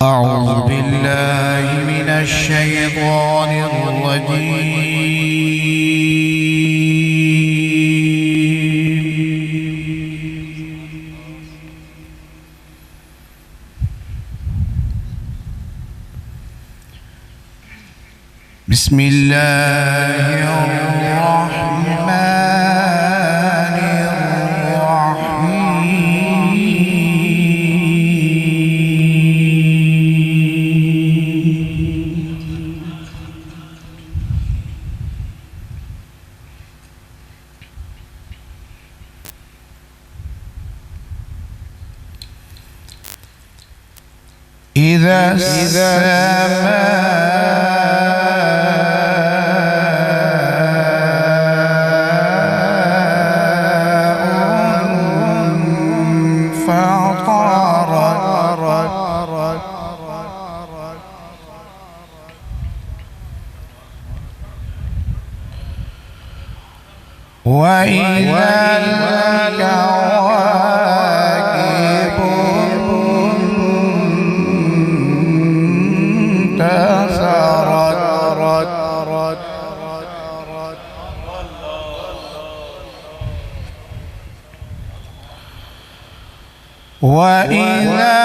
أعوذ بالله من الشيطان الرجيم. بسم الله الرحمن إذا السماء وإذا الكواكب انتثرت وإذا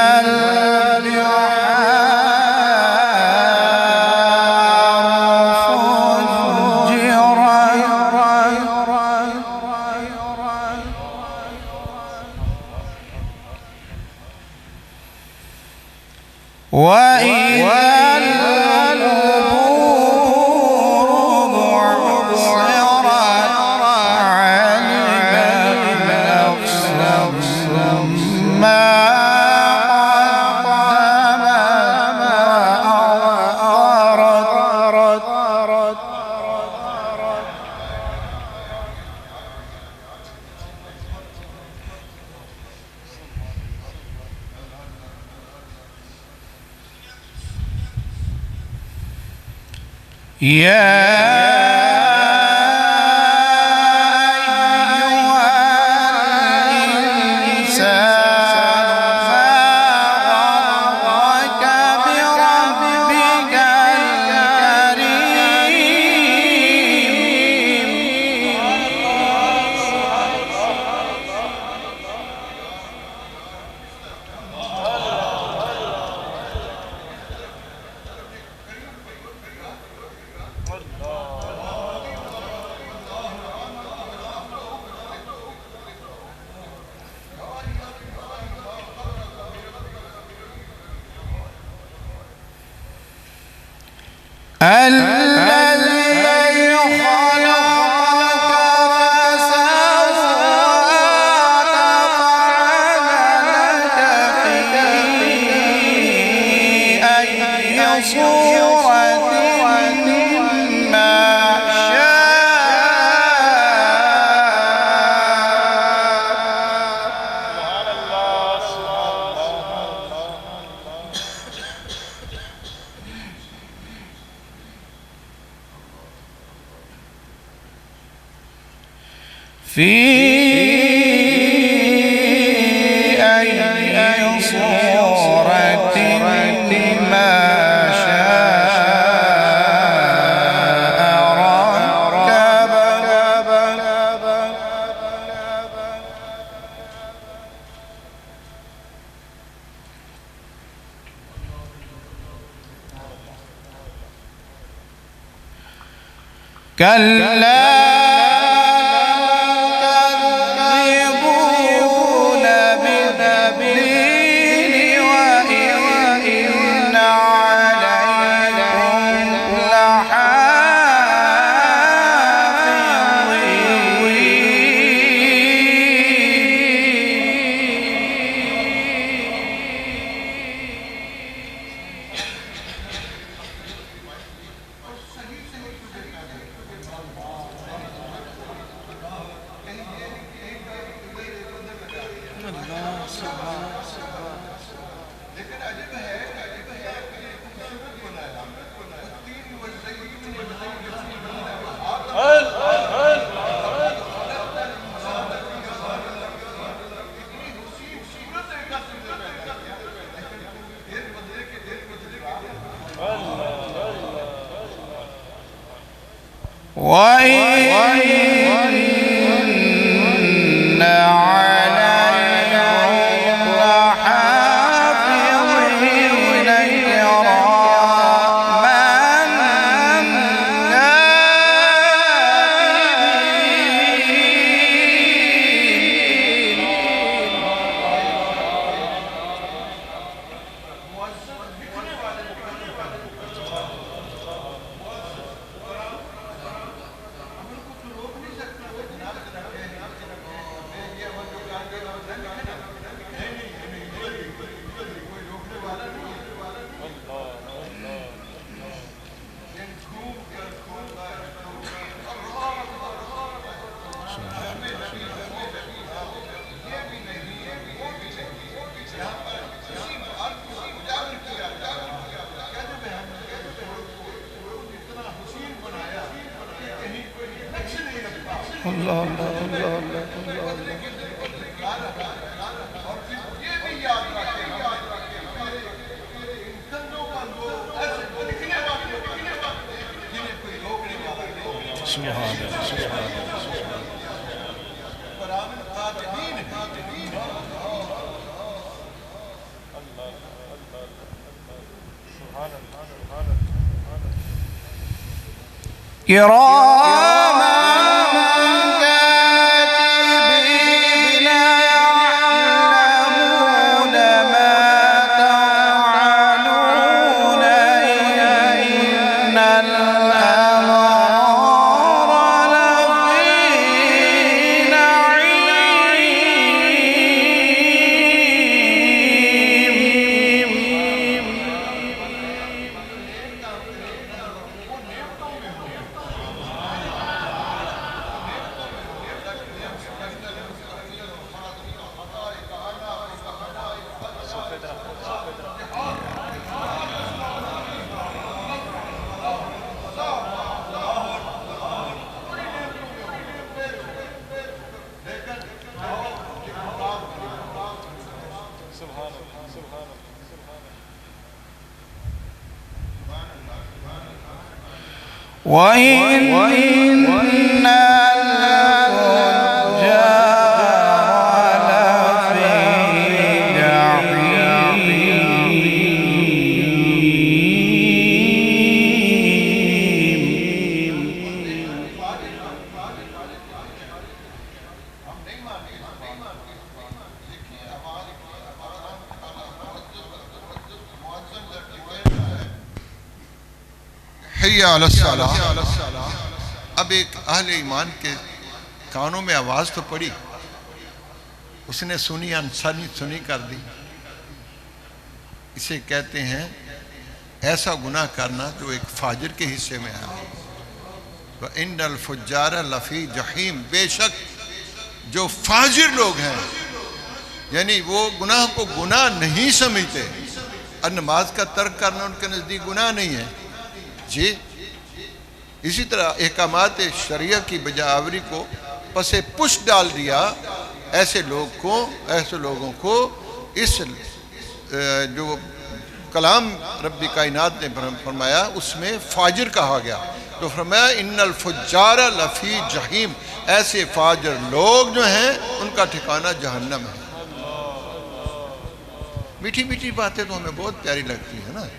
وإذا القبور بعثرت علمت نفس ما قدمت وأخرت. يا أيها الإنسان ما غرك بربك الذي خلقك فسواك فعدلك في أي صورة ما في أي صورة ما شاء ركبك. كلا وإن عليكم لحافظين अल्लाह अल्लाह अल्लाह अल्लाह अल्लाह। सुभान अल्लाह सुभान وإن الفجار لفي अब एक अहले ईमान के कानों में आवाज़ तो पड़ी, उसने सुनी, अनसनी सुनी कर दी। इसे कहते हैं ऐसा गुनाह करना जो एक फाजिर के हिस्से में आया। तो इन्नल फुज्जार लफी जहीम, बेशक जो फाजिर लोग हैं, यानी वो गुनाह को गुनाह नहीं समझते, और नमाज का तर्क करना उनके नज़दीक गुनाह नहीं है जी। इसी तरह अहकामात शरिया की बजावरी को पसे पुश डाल दिया। ऐसे लोगों को इस जो कलाम रब्बी कायनात ने फरमाया उसमें फाजिर कहा गया। तो फरमाया इन्नल फुज्जार लफी जहीम, ऐसे फाजिर लोग जो हैं उनका ठिकाना जहन्नम है। मीठी मीठी बातें तो हमें बहुत प्यारी लगती है ना,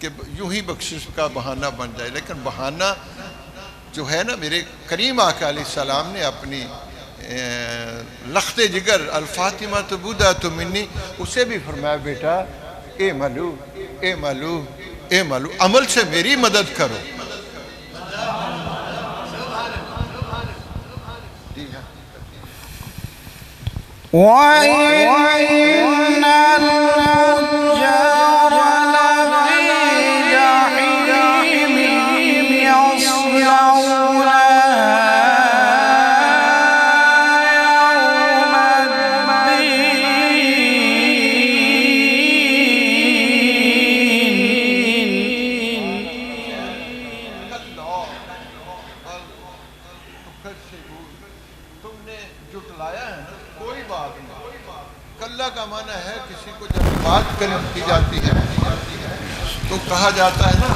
कि यूं ही बख्शिश का बहाना बन जाए, लेकिन बहाना जो है ना, मेरे करीम आका अलैहिस्सलाम ने अपनी लख्ते जिगर अल-फातिमा तुबुदा तुमिन्नी, उसे भी फरमाया बेटा ए मालू ए मालू ए मालू, अमल से मेरी मदद करो। तुमने जुटलाया है ना, कोई बात नहीं। कल्ला का माना है किसी को जब बात की जाती है तो कहा जाता है ना,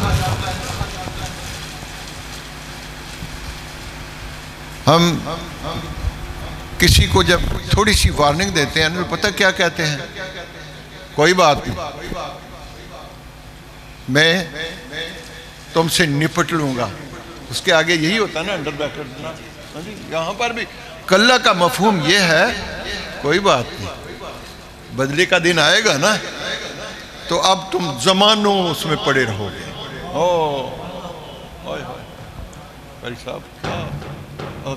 हम किसी को जब थोड़ी सी वार्निंग देते हैं, पता क्या कहते हैं, कोई बात नहीं, मैं तुमसे निपट लूंगा। उसके आगे यही होता है ना, अंडर ब्रैकेट ना। यहाँ पर भी कल्ला का मफहूम ये है, कोई बात नहीं, बदले का दिन आएगा ना, तो अब तुम जमानों उसमें पड़े रहोगे। भाई साहब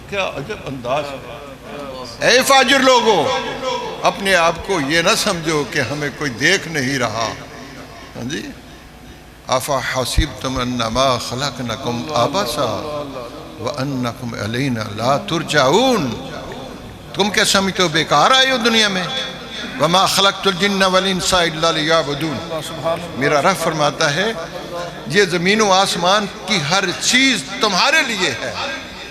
क्या अजब अंदाज है। ए फाजिर लोगों, अपने आप को ये ना समझो कि हमें कोई देख नहीं रहा। हाँ जी, आफा हसीबतुम अन्नमा खलकनकुम आबसा व अन्नकुम अलैना ला तुरजाऊन। तुम क्या समझते हो बेकार आए हो दुनिया में? वमा खलकतुल जिन्ना वल इंसा इल्ला लियअबुदून। मेरा रब फरमाता है, ये ज़मीन व आसमान की हर चीज़ तुम्हारे लिए है।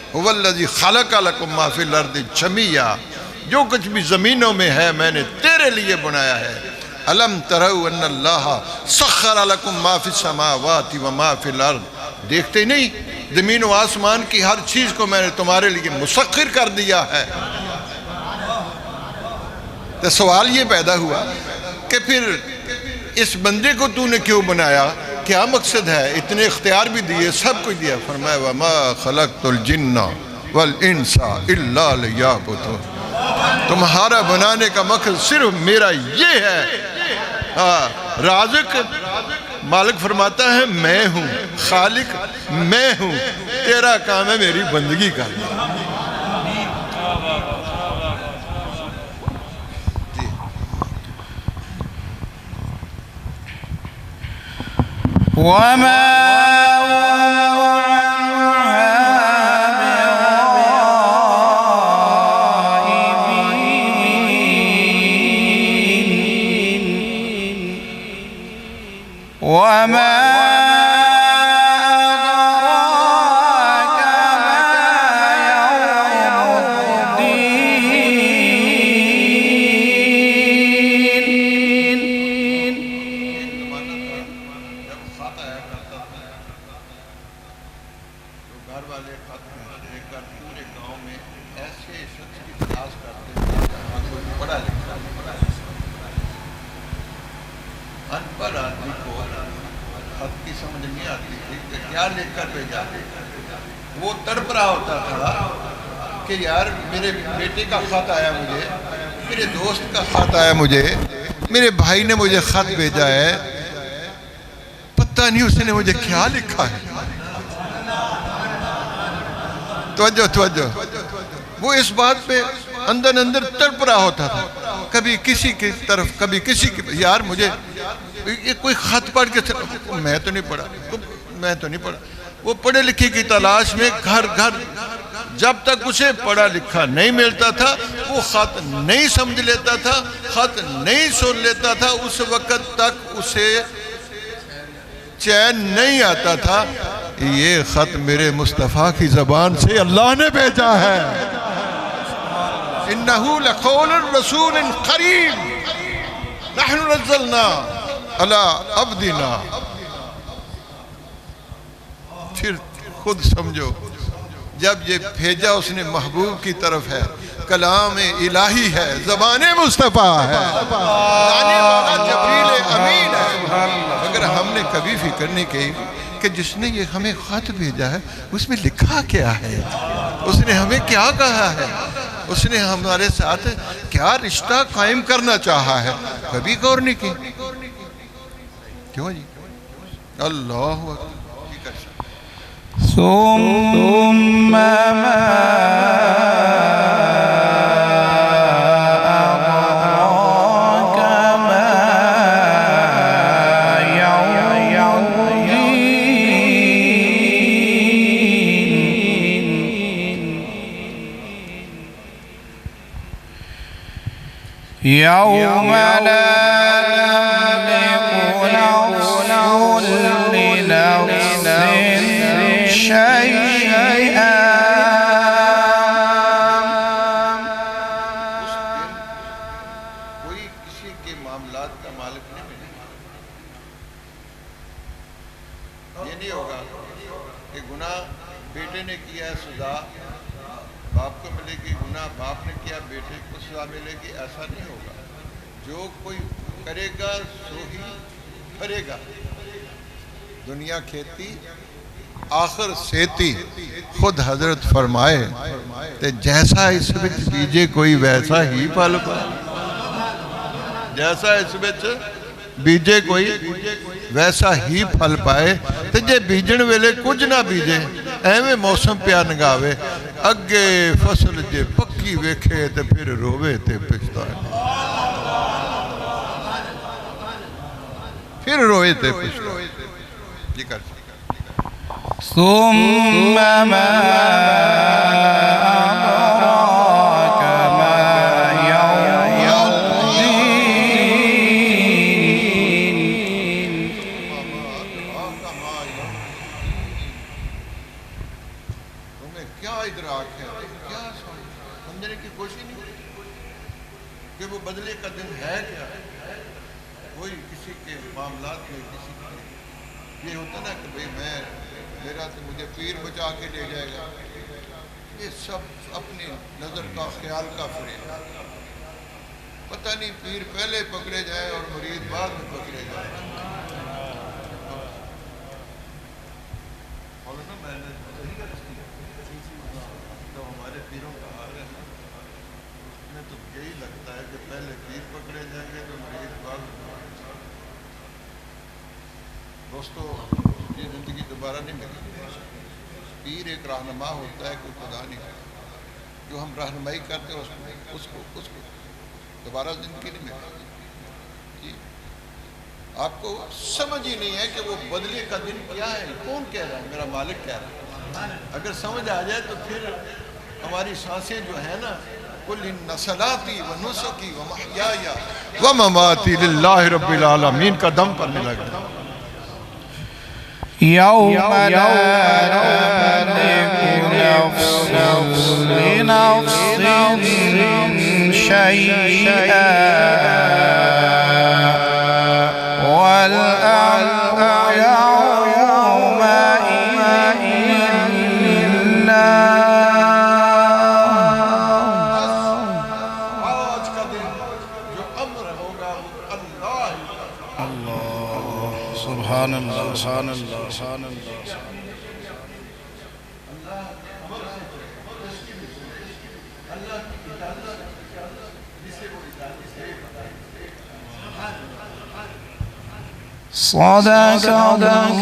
हुवल्लज़ी खलक़ लकुम मा फ़िल अर्दि जमीआ, जो कुछ भी ज़मीनों में है मैंने तेरे लिए बनाया है। अलम तरऊ अन्नल्लाह सख्खर लकुम मा फ़िस समावाति व मा फ़िल अर्द। देखते नहीं, ज़मीन व आसमान की हर चीज़ को मैंने तुम्हारे लिए मुसख्खर कर दिया है। तो सवाल ये पैदा हुआ कि फिर इस बंदे को तूने क्यों बनाया, क्या मकसद है? इतने इख्तियार भी दिए, सब कुछ दिया। फरमाया वमा खलक़तुल जिन्ना वल इंसा इल्ला लियअबुदून। तुम्हारा बनाने का मकसद सिर्फ मेरा ये है। हाँ, राज़िक मालिक फरमाता है मैं हूँ, खालिक मैं हूँ, तेरा काम है मेरी बंदगी करना। वो तड़प रहा होता था कि यार मेरे बेटे का खत आया मुझे, मेरे दोस्त का खत आया मुझे, मेरे भाई ने मुझे खत भेजा है, पता नहीं उसने मुझे क्या लिखा है। तवज्जो, वो इस बात पे अंदर अंदर तड़प रहा होता था, कभी किसी की तरफ कभी किसी की। यार मुझे ये कोई खत पढ़ के, मैं तो नहीं पढ़ा। वो पढ़े लिखे की तलाश में घर घर, जब तक उसे पढ़ा लिखा नहीं मिलता था, वो खत नहीं समझ लेता था, खत नहीं सुन लेता था, उस वक्त तक उसे चैन नहीं आता था। ये खत मेरे मुस्तफ़ा की ज़बान से अल्लाह ने भेजा है। इन्नहु लक़ौलुर रसूलिन करीम नहनु नज़्ज़लना अला अब्दिना। फिर खुद समझो, जब ये भेजा उसने महबूब की तरफ है, कलाम इलाही है, ज़बाने मुस्तफ़ा है, लाने वाला जबरील अमीन है। अगर हमने कभी फिक्र नहीं की कि जिसने ये हमें खत भेजा है उसमें लिखा क्या है, उसने हमें क्या कहा है, उसने हमारे साथ क्या रिश्ता कायम करना चाहा है, कभी गौर नहीं की। क्यों जी? अल्लाह यौम ला तमलिकु नफ्सुन लिनफ्सिन शैअन। कोई किसी के मामलात का मालिक नहीं मिलेगा। ये नहीं होगा कि गुनाह बेटे ने किया है, सजा बाप को मिलेगी गुनाह बाप ने किया बेटे को सजा मिलेगी, ऐसा नहीं होगा। जो कोई करेगा सो ही फरेगा। दुनिया खेती आखिर सेती, खुद हजरत फरमाए ते जैसा इस विच बीजे कोई वैसा ही फल पाए। जैसा इस विच बीजे कोई वैसा ही फल पाए। ते जे बीजण वेले कुछ ना बीजे, एवें मौसम पिया नगावे, अगे फसल जे पक्की वेखे ते फिर रोवे ते पछताए। फिर रोए ते पछताए। जी कर ثم ما أدراك ما يوم الدين तुम्हें क्या इदराक है, क्या समझने की कोशिश नहीं कि वो बदले का दिन है क्या। कोई किसी के मामलात में किसी के ये होता ना कि भाई मेरा तो मुझे पीर बचा के ले जाएगा, ये सब अपनी नजर का ख्याल का फ्रेम। पता नहीं पीर पहले पकड़े जाए और मुरीद बाद में पकड़े जाए। मैंने तो हमारे पीरों का हाल है ना, उसमें तो यही लगता है कि पहले पीर पकड़े जाएंगे तो मुरीद बाद में। दोस्तों ये जिंदगी दोबारा नहीं मिलेगी। पीर एक रहनुमा होता है, कोई खुदा नहीं होता। जो हम रहनुमाई करते हैं उसको दोबारा जिंदगी नहीं मिलेगी। जी आपको समझ ही नहीं है कि वो बदले का दिन क्या है। कौन कह रहा है? मेरा मालिक कह रहा है। अगर समझ आ जाए तो फिर हमारी सांसें जो है ना, कुल नसलाती व नुसुकी व महयाया व ममाती लिल्लाहि रब्बिल आलमीन का दम पड़ने लगा। يوم لا تملك نفس لنفس شيئا والأمر يومئذ لله। आज का दिन जो अम्र होगा वो अल्लाह। अल्लाह सुभान अल्लाह सुभान अल्लाह सुभान अल्लाह। صدق الله